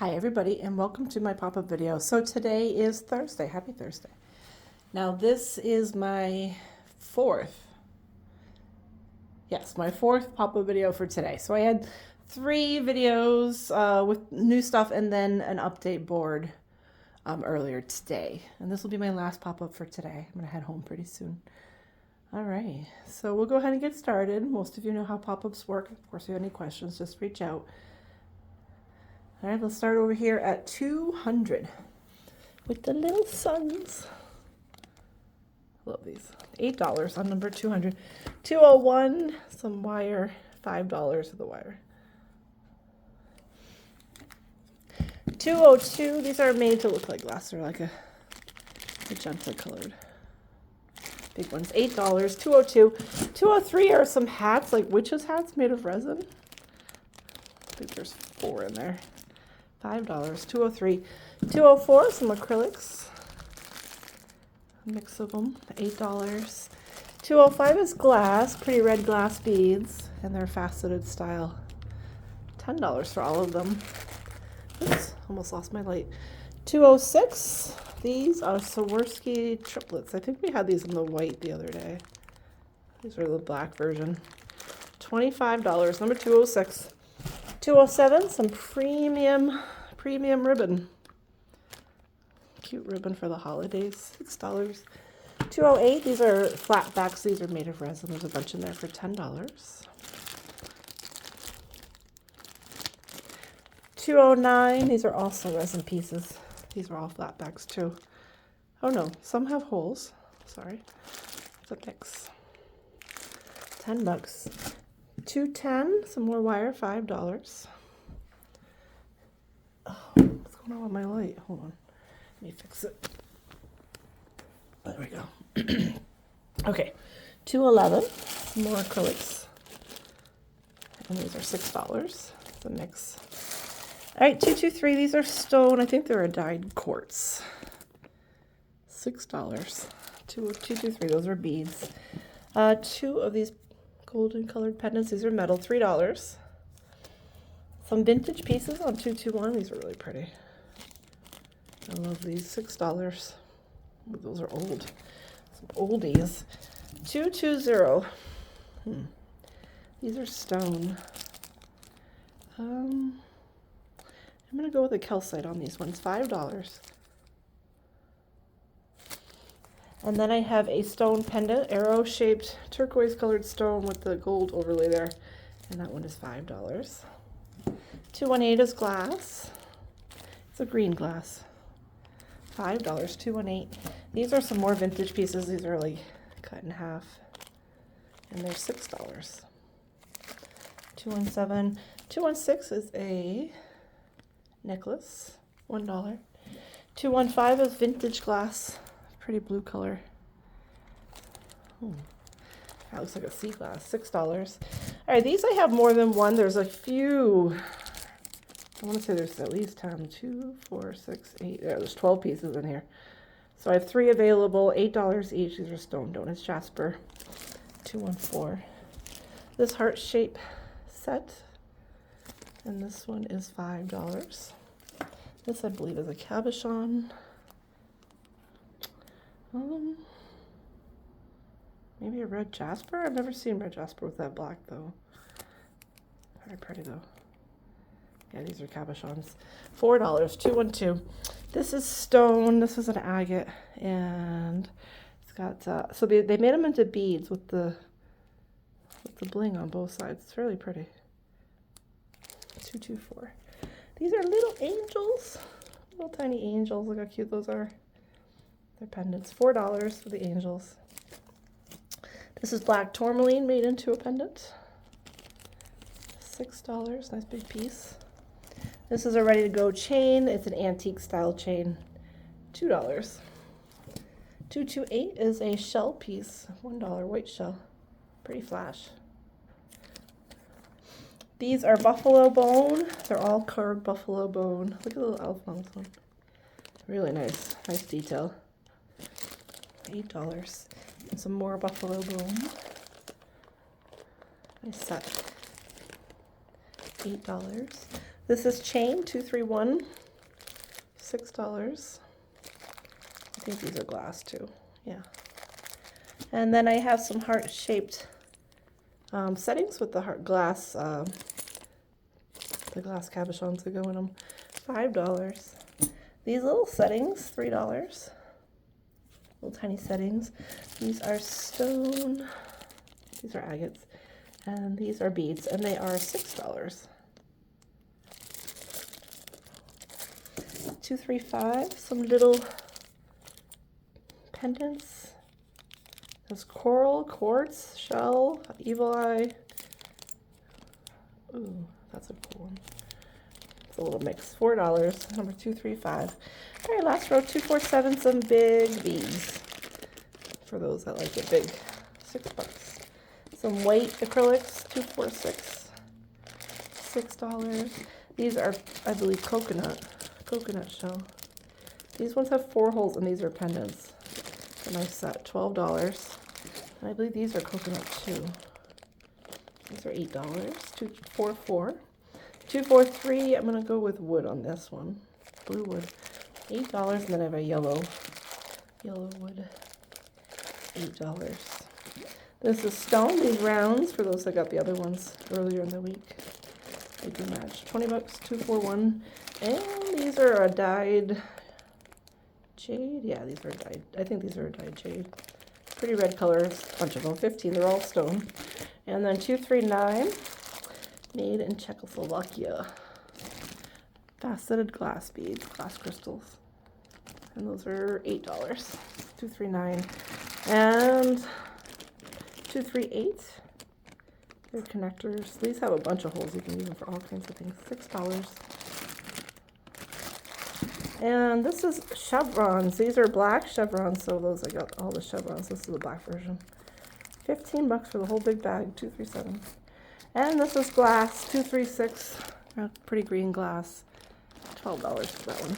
Hi everybody and welcome to my pop-up video. So today is Thursday. Happy Thursday. Now this is my fourth pop-up video for today. So I had 3 videos with new stuff and then an update board earlier today. And this will be my last pop-up for today. I'm gonna head home pretty soon. All right, so we'll go ahead and get started. Most of you know how pop-ups work. Of course, if you have any questions, just reach out. All right, let's start over here at 200 with the little suns. Love these. $8 on number 200. 201, some wire, $5 for the wire. 202, these are made to look like glass. They're like a magenta colored. Big ones, $8. 202. 203 are some hats, like witches' hats made of resin. I think there's 4 in there. $5. 203. 204, some acrylics. A mix of them, $8. 205 is glass, pretty red glass beads, and they're faceted style. $10 for all of them. Oops, almost lost my light. 206, these are Swarovski triplets. I think we had these in the white the other day. These are the black version. $25, number 206. 207, some premium ribbon. Cute ribbon for the holidays, $6. 208, these are flat backs. These are made of resin. There's a bunch in there for $10. 209, these are also resin pieces. These are all flat backs too. Oh no, some have holes. Sorry, it's a mix. $10. 210, some more wire, $5. Oh, what's going on with my light? Hold on, let me fix it. There we go. Okay, 211, some more acrylics. And these are $6. The mix. All right, 223, these are stone. I think they're a dyed quartz. $6. 223, those are beads. 2 of these golden colored pendants. These are metal, $3. Some vintage pieces on 221. These are really pretty. I love these, $6. Ooh, those are old. Some oldies. 220. These are stone. I'm gonna go with a calcite on these ones, $5. And then I have a stone pendant, arrow-shaped turquoise-colored stone with the gold overlay there. And that one is $5. 218 is glass. It's a green glass. $5, 218. These are some more vintage pieces. These are like cut in half. And they're $6. 217. 216 is a necklace, $1. 215 is vintage glass. Pretty blue color. That looks like a sea glass. $6. All right, these I have more than one. There's a few. I want to say there's at least 10. 2, 4, 6, 8. Yeah, there's 12 pieces in here. So I have 3 available. $8 each. These are stone donuts. Jasper. 214. This heart shape set. And this one is $5. This I believe is a cabochon. Maybe a red jasper? I've never seen red jasper with that black though. Very pretty though. Yeah, these are cabochons. $4, 212. This is stone. This is an agate, and it's got so they made them into beads with the bling on both sides. It's really pretty. 224. These are little angels, little tiny angels. Look how cute those are. They're pendants. $4 for the angels. This is black tourmaline made into a pendant. $6. Nice big piece. This is a ready to go chain. It's an antique style chain. $2. 228 is a shell piece. $1 white shell. Pretty flash. These are buffalo bone. They're all carved buffalo bone. Look at the little elf on this one. Really nice. Nice detail. $8. And some more buffalo bone. Nice set. $8. This is chain 231, $6. I think these are glass too. Yeah. And then I have some heart-shaped settings with the glass, the glass cabochons that go in them. $5. These little settings, $3. Little tiny settings. These are stone. These are agates. And these are beads, and they are $6. 235. Some little pendants. There's coral, quartz, shell, evil eye. Ooh, that's a cool one. It's a little mix. $4, number 235. All right, last row, 247, some big beads. For those that like it big, $6. Some white acrylics, 246, $6. These are, I believe, coconut shell. These ones have 4 holes, and these are pendants. A nice set, $12. And I believe these are coconut too. These are $8, 244. 243, I'm gonna go with wood on this one. Blue wood, $8, and then I have a yellow wood, $8. This is stone, these rounds, for those that got the other ones earlier in the week. They do match, $20, 241. And these are a dyed jade. Yeah, these are dyed. I think these are a dyed jade. Pretty red colors, a bunch of them, 15, they're all stone. And then 239, made in Czechoslovakia. Faceted glass beads, glass crystals. And those are $8, 239. And 238, they're connectors. These have a bunch of holes. You can use them for all kinds of things. $6. And this is chevrons. These are black chevrons, so those I got all the chevrons. This is the black version. $15 for the whole big bag, 237. And this is glass, 236. Pretty green glass. $12 for that one.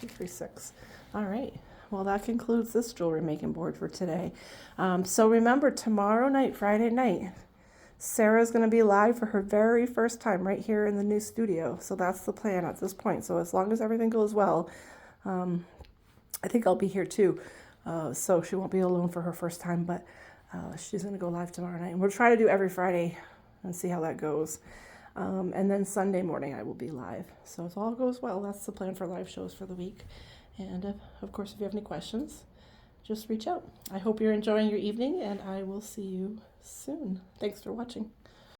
236. All right. Well, that concludes this jewelry making board for today. So remember, tomorrow night, Friday night, Sarah's going to be live for her very first time right here in the new studio. So that's the plan at this point. So as long as everything goes well, I think I'll be here too. So she won't be alone for her first time, but she's going to go live tomorrow night. And we'll try to do every Friday and see how that goes. And then Sunday morning I will be live. So if all goes well, that's the plan for live shows for the week. And of course, if you have any questions, just reach out. I hope you're enjoying your evening, and I will see you soon. Thanks for watching.